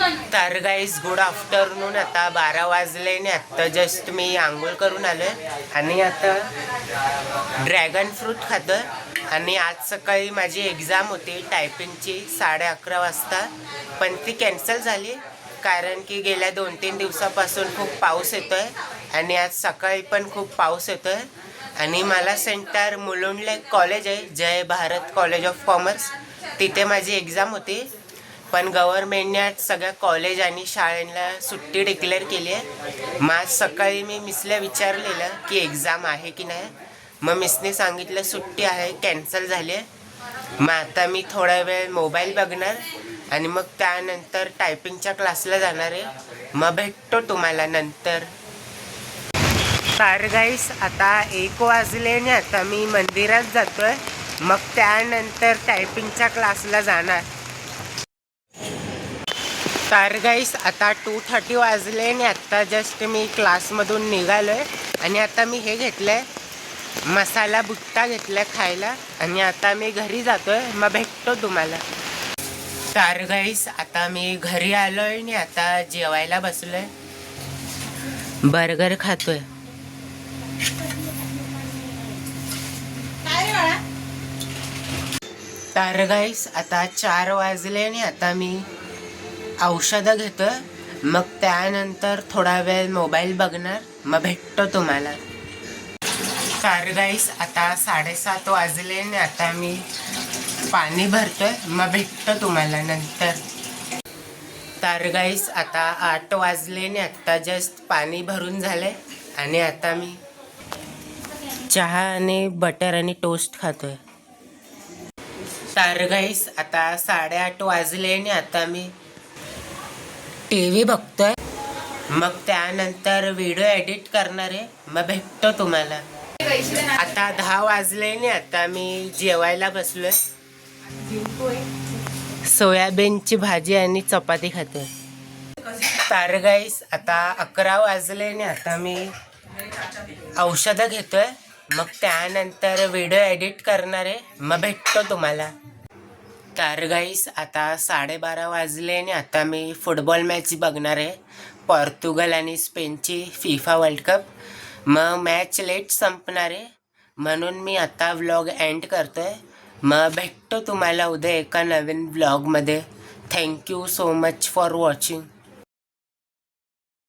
तर guys good afternoon. आता 12 वाजले आणि आत्ता जस्ट मी आंघोळ करून आलो आणि आता ड्रॅगन फ्रूट खातो. आणि आज सकाळी माझी एक्झाम होती टायपिंगची 11:30 वाजता, पण ती कॅन्सल झाली कारण की गेल्या 2-3 दिवसापासून खूप पाऊस येतो आहे आणि आज सकाळी पण खूप पाऊस येतो आहे. आणि मला सेंटर मुलुंडला एक कॉलेज आहे, जय भारत कॉलेज ऑफ कॉमर्स, तिथे माझी एक्झाम होती. पण गव्हर्नमेंटने आज सगळ्या कॉलेज आणि शाळांना सुट्टी डिक्लेअर केली आहे. मग आज सकाळी मी मिसला विचारलेलं की एक्झाम आहे की नाही. मग मिसने सांगितलं सुट्टी आहे, कॅन्सल झाली आहे. मग आता मी थोडा वेळ मोबाईल बघणार आणि मग त्यानंतर टायपिंगच्या क्लासला जाणार आहे. मग भेटतो तुम्हाला नंतर. तर गाईस आता 1 वाजले आणि आता मी मंदिरात जातोय. मग त्यानंतर टायपिंगच्या क्लासला जाणार. तर गाईस आता 2:30 वाजले आणि आत्ता जस्ट मी क्लासमधून निघालो आहे आणि आता मी हे घेतलं आहे, मसाला भुट्टा घेतला आहे खायला आणि आता मी घरी जातो आहे. मग भेटतो तुम्हाला. तर गाईस आता मी घरी आलो आहे आणि आता जेवायला बसलो आहे, बर्गर खातो आहे. तर गाईस आता 4 वाजले आणि आता मी औषधं घेतो. मग त्यानंतर थोडा वेळ मोबाईल बघणार. मग भेटतो तुम्हाला. तर गाईस आता 7:30 वाजले आणि आता मी पाणी भरतोय. मग भेटतो तुम्हाला नंतर. तर गाईस आता 8 वाजले आणि आत्ता जस्ट पाणी भरून झालंय आणि आता मी चहा आणि बटर आणि टोस्ट खातोय. तर गाईस आता 8:30 वाजले आणि आता मी TV बघतोय. मग त्यानंतर व्हिडिओ एडिट करणार आहे. मग भेटतो तुम्हाला. आता 10 वाजले आणि आता मी जेवायला बसलोय. सोयाबीनची भाजी आणि चपाती खातोय. तर गाईस आता 11 वाजले आणि आता मी औषधं घेतोय. मग त्यानंतर व्हिडिओ एडिट करणार आहे. मग भेटतो तुम्हाला. तर गाईस आता 12:30 वाजले आणि आता मी फुटबॉल मॅच बघणार आहे, पोर्तुगल आणि स्पेनची फिफा वर्ल्ड कप. मग मॅच लेट संपणार आहे म्हणून मी आता व्लॉग एंड करतोय. मग भेटतो तुम्हाला उद्या एका नवीन व्लॉगमध्ये. Thank you so much for watching.